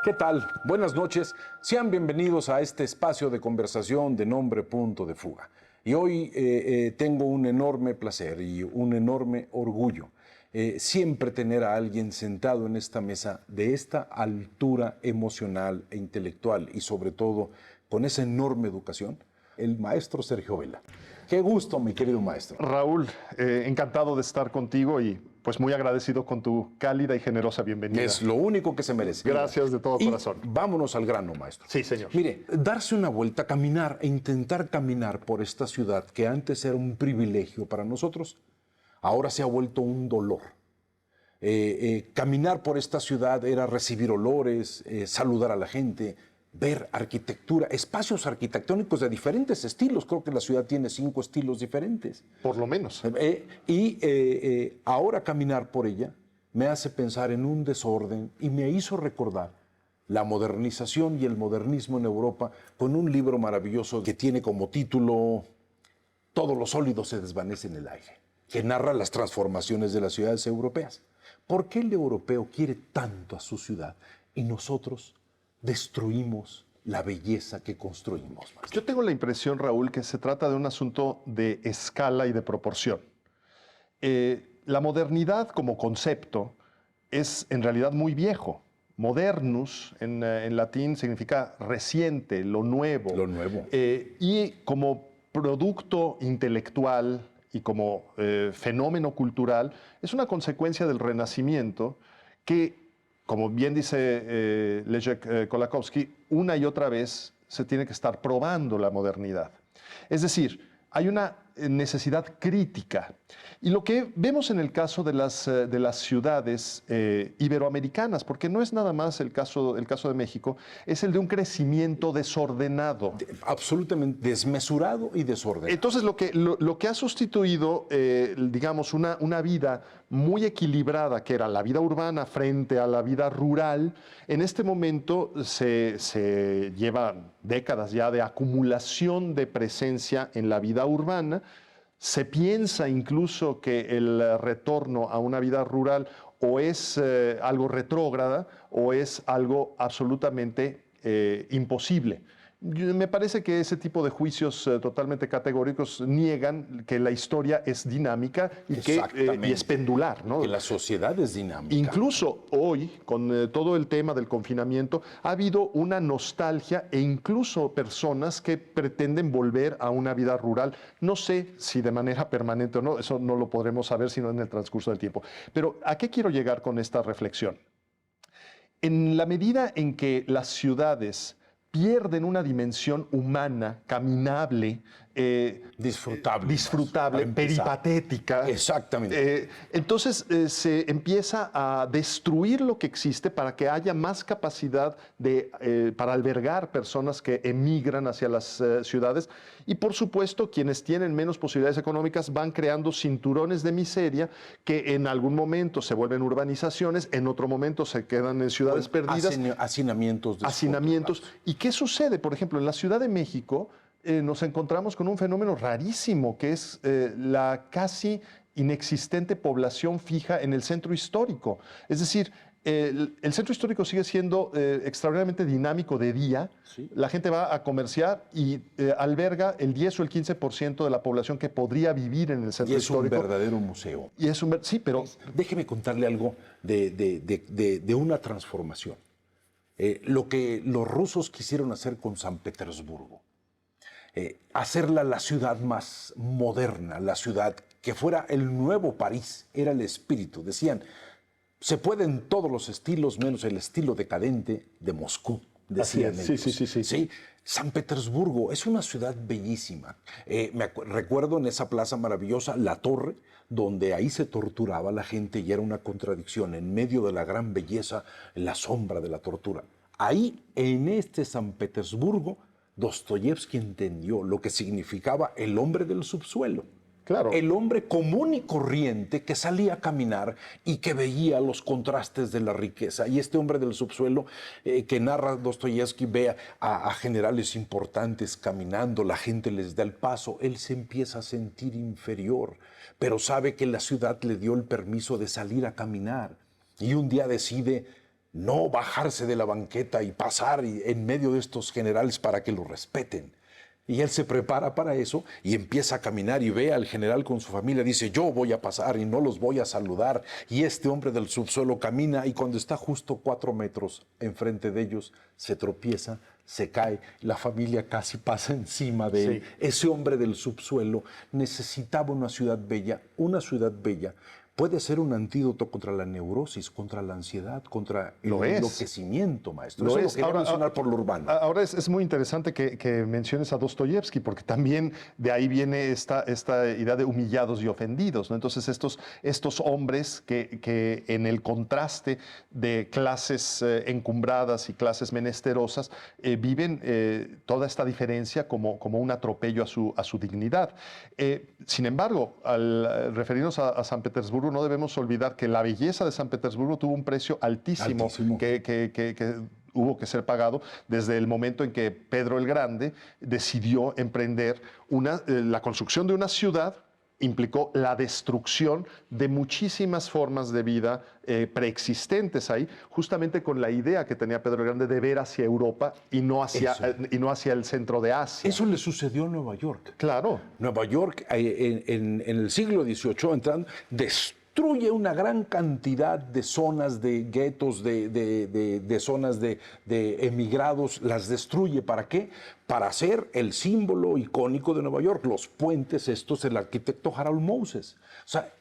¿Qué tal? Buenas noches. Sean bienvenidos a este espacio de conversación de nombre Punto de Fuga. Y hoy tengo un enorme placer y un enorme orgullo siempre tener a alguien sentado en esta mesa de esta altura emocional e intelectual y sobre todo con esa enorme educación, el maestro Sergio Vela. Qué gusto, mi querido maestro. Raúl, encantado de estar contigo y pues muy agradecido con tu cálida y generosa bienvenida. Es lo único que se merece. Gracias de todo corazón. Vámonos al grano, maestro. Sí, señor. Mire, darse una vuelta, caminar e intentar caminar por esta ciudad que antes era un privilegio para nosotros, ahora se ha vuelto un dolor. Caminar por esta ciudad era recibir olores, saludar a la gente, ver arquitectura, espacios arquitectónicos de diferentes estilos. Creo que la ciudad tiene 5 estilos diferentes. Por lo menos. Ahora caminar por ella me hace pensar en un desorden y me hizo recordar la modernización y el modernismo en Europa con un libro maravilloso que tiene como título Todo lo sólido se desvanece en el aire, que narra las transformaciones de las ciudades europeas. ¿Por qué el europeo quiere tanto a su ciudad y nosotros destruimos la belleza que construimos? Yo tengo la impresión, Raúl, que se trata de un asunto de escala y de proporción. La modernidad como concepto es en realidad muy viejo. Modernus en latín significa reciente, lo nuevo. Lo nuevo. Y como producto intelectual y como fenómeno cultural, es una consecuencia del Renacimiento que, como bien dice Leszek Kolakowski, una y otra vez se tiene que estar probando la modernidad. Es decir, hay una necesidad crítica. Y lo que vemos en el caso de las ciudades iberoamericanas, porque no es nada más el caso de México, es el de un crecimiento desordenado. Absolutamente desmesurado y desordenado. Entonces, lo que ha sustituido, digamos, una vida muy equilibrada, que era la vida urbana frente a la vida rural, en este momento se llevan décadas ya de acumulación de presencia en la vida urbana. Se piensa incluso que el retorno a una vida rural o es algo retrógrada o es algo absolutamente imposible. Me parece que ese tipo de juicios totalmente categóricos niegan que la historia es dinámica y es pendular, ¿no? Que la sociedad es dinámica. Incluso hoy, con todo el tema del confinamiento, ha habido una nostalgia e incluso personas que pretenden volver a una vida rural. No sé si de manera permanente o no, eso no lo podremos saber sino en el transcurso del tiempo. Pero ¿a qué quiero llegar con esta reflexión? En la medida en que las ciudades pierden una dimensión humana, caminable, disfrutable, peripatética. Exactamente. Entonces se empieza a destruir lo que existe para que haya más capacidad para albergar personas que emigran hacia las ciudades. Y por supuesto, quienes tienen menos posibilidades económicas van creando cinturones de miseria que en algún momento se vuelven urbanizaciones, en otro momento se quedan en ciudades perdidas. Hacinamientos. Hacinamientos. ¿Y qué sucede? Por ejemplo, en la Ciudad de México nos encontramos con un fenómeno rarísimo, que es la casi inexistente población fija en el centro histórico. Es decir, el centro histórico sigue siendo extraordinariamente dinámico de día. Sí. La gente va a comerciar y alberga el 10 o el 15% de la población que podría vivir en el centro histórico. Y es un verdadero museo. Sí, pero déjeme contarle algo de una transformación. Lo que los rusos quisieron hacer con San Petersburgo. Hacerla la ciudad más moderna, la ciudad que fuera el nuevo París, era el espíritu. Decían, se puede en todos los estilos, menos el estilo decadente de Moscú, decían ellos. Sí. San Petersburgo es una ciudad bellísima. Recuerdo en esa plaza maravillosa la torre, donde ahí se torturaba la gente y era una contradicción, en medio de la gran belleza, la sombra de la tortura. Ahí, en este San Petersburgo, Dostoyevsky entendió lo que significaba el hombre del subsuelo. Claro. El hombre común y corriente que salía a caminar y que veía los contrastes de la riqueza. Y este hombre del subsuelo que narra Dostoyevsky ve a generales importantes caminando, la gente les da el paso, él se empieza a sentir inferior, pero sabe que la ciudad le dio el permiso de salir a caminar. Y un día decide no bajarse de la banqueta y pasar en medio de estos generales para que lo respeten. Y él se prepara para eso y empieza a caminar y ve al general con su familia. Dice, yo voy a pasar y no los voy a saludar. Y este hombre del subsuelo camina y cuando está justo 4 metros enfrente de ellos, se tropieza, se cae. La familia casi pasa encima de él. Sí. Ese hombre del subsuelo necesitaba una ciudad bella. Una ciudad bella puede ser un antídoto contra la neurosis, contra la ansiedad, contra el enloquecimiento, maestro. Eso lo quería mencionar por lo urbano. Ahora es muy interesante que menciones a Dostoyevsky, porque también de ahí viene esta idea de humillados y ofendidos, ¿no? Entonces estos hombres que en el contraste de clases encumbradas y clases menesterosas viven toda esta diferencia como un atropello a su dignidad. Sin embargo, al referirnos a San Petersburgo, no debemos olvidar que la belleza de San Petersburgo tuvo un precio altísimo. Que hubo que ser pagado desde el momento en que Pedro el Grande decidió emprender la construcción de una ciudad. Implicó la destrucción de muchísimas formas de vida preexistentes ahí, justamente con la idea que tenía Pedro el Grande de ver hacia Europa y no hacia el centro de Asia. Eso le sucedió a Nueva York. Claro. Nueva York en el siglo XVIII entrando, destruye una gran cantidad de zonas de guetos, de zonas de emigrados, las destruye. ¿Para qué? Para hacer el símbolo icónico de Nueva York, los puentes estos del arquitecto Harold Moses. O sea,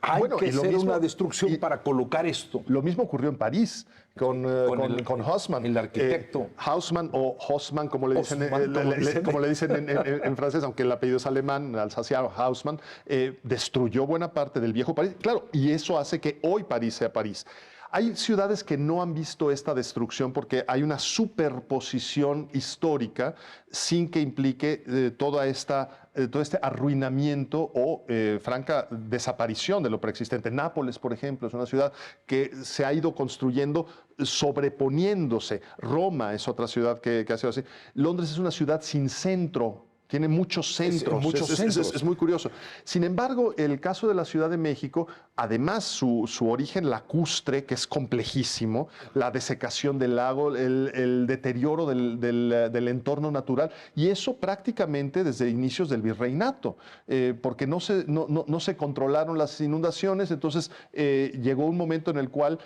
hay que hacer una destrucción para colocar esto. Lo mismo ocurrió en París con Haussmann. El arquitecto. Haussmann o Haussmann, como le dicen en francés, aunque el apellido es alemán, alsaciano, Haussmann, destruyó buena parte del viejo París. Claro, y eso hace que hoy París sea París. Hay ciudades que no han visto esta destrucción porque hay una superposición histórica sin que implique todo este arruinamiento o franca desaparición de lo preexistente. Nápoles, por ejemplo, es una ciudad que se ha ido construyendo sobreponiéndose. Roma es otra ciudad que ha sido así. Londres es una ciudad sin centro. Tiene muchos centros. Es muy curioso. Sin embargo, el caso de la Ciudad de México, además su origen lacustre, que es complejísimo, la desecación del lago, el deterioro del entorno natural, y eso prácticamente desde inicios del virreinato, porque no se controlaron las inundaciones, entonces llegó un momento en el cual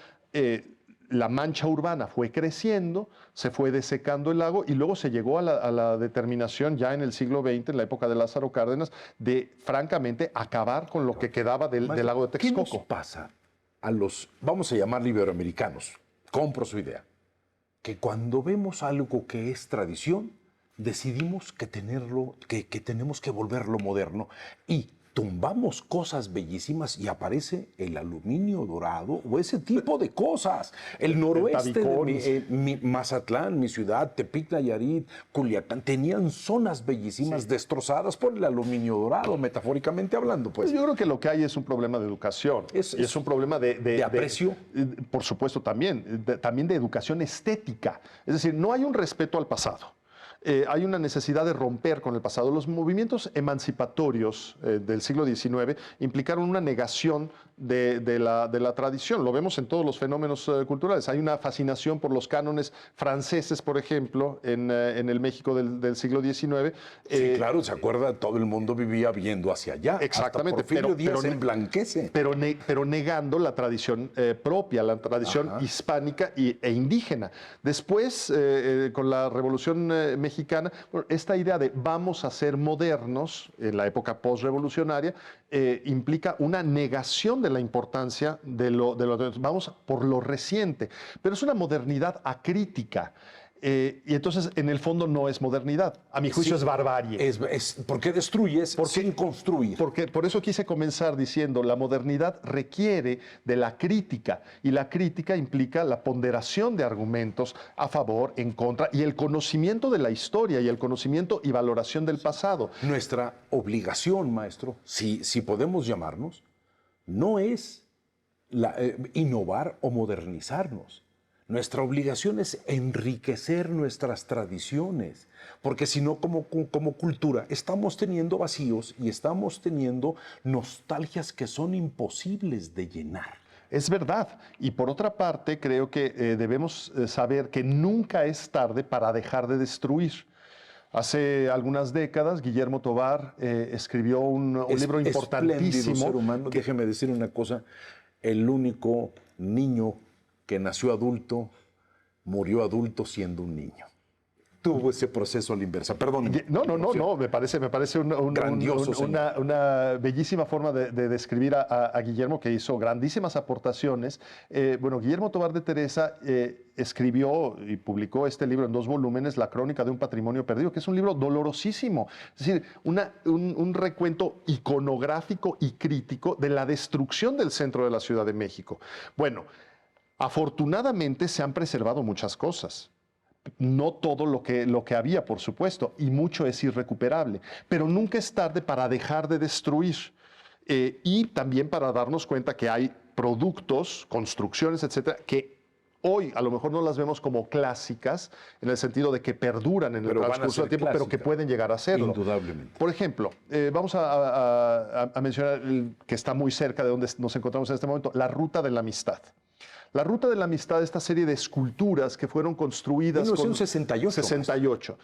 la mancha urbana fue creciendo, se fue desecando el lago y luego se llegó a la determinación ya en el siglo XX, en la época de Lázaro Cárdenas, de francamente acabar con lo que quedaba del lago de Texcoco. ¿Qué nos pasa a los, vamos a llamar iberoamericanos? Compro su idea. Que cuando vemos algo que es tradición, decidimos que tenemos que volverlo moderno y tumbamos cosas bellísimas y aparece el aluminio dorado o ese tipo de cosas. El noroeste de Mazatlán, mi ciudad, Tepic, Nayarit, Culiacán, tenían zonas bellísimas destrozadas por el aluminio dorado, metafóricamente hablando. Pues. Yo creo que lo que hay es un problema de educación. Es un problema de aprecio. Por supuesto, también de educación estética. Es decir, no hay un respeto al pasado. Hay una necesidad de romper con el pasado. Los movimientos emancipatorios del siglo XIX implicaron una negación de la tradición. Lo vemos en todos los fenómenos culturales. Hay una fascinación por los cánones franceses, por ejemplo, en el México del siglo XIX. Sí, claro, se acuerda, todo el mundo vivía viendo hacia allá. Exactamente. Hasta Porfirio Díaz emblanquece. Pero negando la tradición propia, la tradición hispánica e indígena. Después, con la Revolución Mexicana, esta idea de vamos a ser modernos en la época postrevolucionaria implica una negación de la importancia de lo vamos por lo reciente, pero es una modernidad acrítica. Y entonces, en el fondo, no es modernidad. A mi juicio, es barbarie. Porque destruyes sin construir. Porque por eso quise comenzar diciendo, la modernidad requiere de la crítica, y la crítica implica la ponderación de argumentos a favor, en contra, y el conocimiento de la historia, y el conocimiento y valoración del pasado. Nuestra obligación, maestro, si podemos llamarnos, no es innovar o modernizarnos. Nuestra obligación es enriquecer nuestras tradiciones, porque si no, como cultura, estamos teniendo vacíos y estamos teniendo nostalgias que son imposibles de llenar. Es verdad. Y por otra parte, creo que debemos saber que nunca es tarde para dejar de destruir. Hace algunas décadas, Guillermo Tovar escribió un libro importantísimo. Espléndido ser humano. Déjeme decir una cosa. El único niño que nació adulto, murió adulto siendo un niño. Tuvo ese proceso a la inversa. Perdón. No, me parece Grandioso, una bellísima forma de describir a Guillermo, que hizo grandísimas aportaciones. Guillermo Tovar de Teresa escribió y publicó este libro en 2 volúmenes, La Crónica de un Patrimonio Perdido, que es un libro dolorosísimo. Es decir, un recuento iconográfico y crítico de la destrucción del centro de la Ciudad de México. Bueno, afortunadamente se han preservado muchas cosas. No todo lo que había, por supuesto, y mucho es irrecuperable, pero nunca es tarde para dejar de destruir y también para darnos cuenta que hay productos, construcciones, etcétera, que hoy a lo mejor no las vemos como clásicas en el sentido de que perduran en el transcurso del tiempo, pero que pueden llegar a serlo. Indudablemente. Por ejemplo, vamos a mencionar el que está muy cerca de donde nos encontramos en este momento, la Ruta de la Amistad. La Ruta de la Amistad, esta serie de esculturas que fueron construidas... 1968. 68.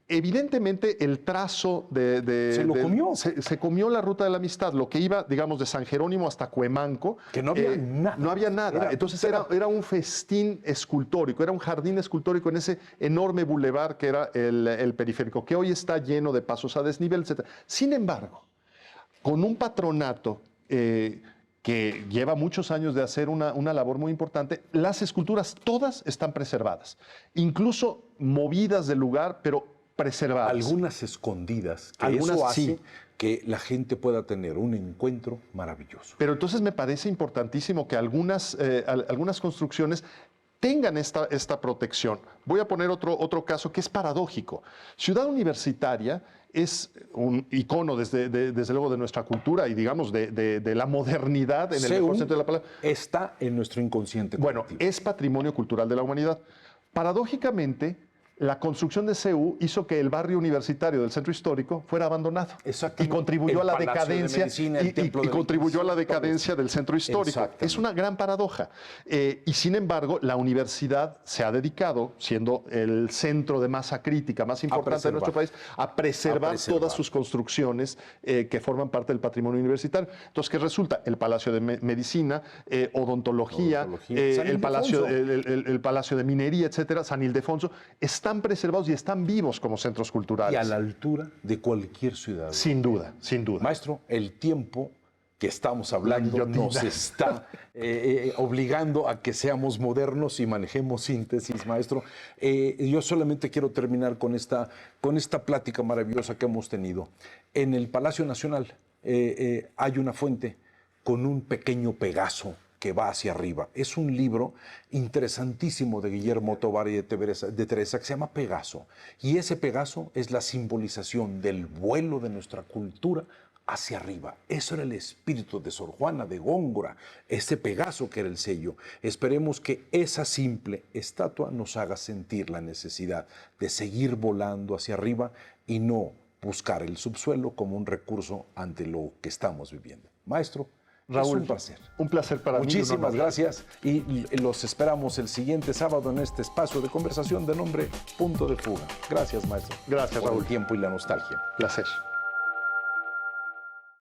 Evidentemente, el trazo Se lo comió. Se comió la Ruta de la Amistad, lo que iba, digamos, de San Jerónimo hasta Cuemanco. Que no había nada. No había nada. Entonces era un festín escultórico, era un jardín escultórico en ese enorme bulevar que era el periférico, que hoy está lleno de pasos a desnivel, etc. Sin embargo, con un patronato... que lleva muchos años de hacer una labor muy importante, las esculturas todas están preservadas, incluso movidas del lugar, pero preservadas. Algunas escondidas, que Algunas eso hace sí. que la gente pueda tener un encuentro maravilloso. Pero entonces me parece importantísimo que algunas construcciones tengan esta protección. Voy a poner otro caso que es paradójico. Ciudad Universitaria es un icono, desde luego, de nuestra cultura y, digamos, de la modernidad en el mejor sentido de la palabra. Está en nuestro inconsciente Bueno, colectivo. es patrimonio cultural de la humanidad. Paradójicamente, la construcción de CEU hizo que el barrio universitario del centro histórico fuera abandonado y contribuyó a la decadencia y contribuyó a la decadencia del centro histórico. Es una gran paradoja. Y sin embargo, la universidad se ha dedicado, siendo el centro de masa crítica más importante de nuestro país, a preservar todas sus construcciones que forman parte del patrimonio universitario. Entonces, ¿qué resulta? El Palacio de Medicina, odontología, el Palacio de Minería, etcétera, San Ildefonso, están preservados y están vivos como centros culturales. Y a la altura de cualquier ciudad. Sin duda, sin duda. Maestro, el tiempo que estamos hablando nos está obligando a que seamos modernos y manejemos síntesis, maestro. Yo solamente quiero terminar con esta plática maravillosa que hemos tenido. En el Palacio Nacional hay una fuente con un pequeño Pegaso que va hacia arriba. Es un libro interesantísimo de Guillermo Tovar y de Teresa que se llama Pegaso. Y ese Pegaso es la simbolización del vuelo de nuestra cultura hacia arriba. Eso era el espíritu de Sor Juana de Góngora, ese Pegaso que era el sello. Esperemos que esa simple estatua nos haga sentir la necesidad de seguir volando hacia arriba y no buscar el subsuelo como un recurso ante lo que estamos viviendo. Maestro, Raúl, es un placer. Un placer para mí. Muchísimas gracias y los esperamos el siguiente sábado en este espacio de conversación de nombre Punto de Fuga. Gracias, maestro. Gracias, por Raúl. el tiempo y la nostalgia. Placer.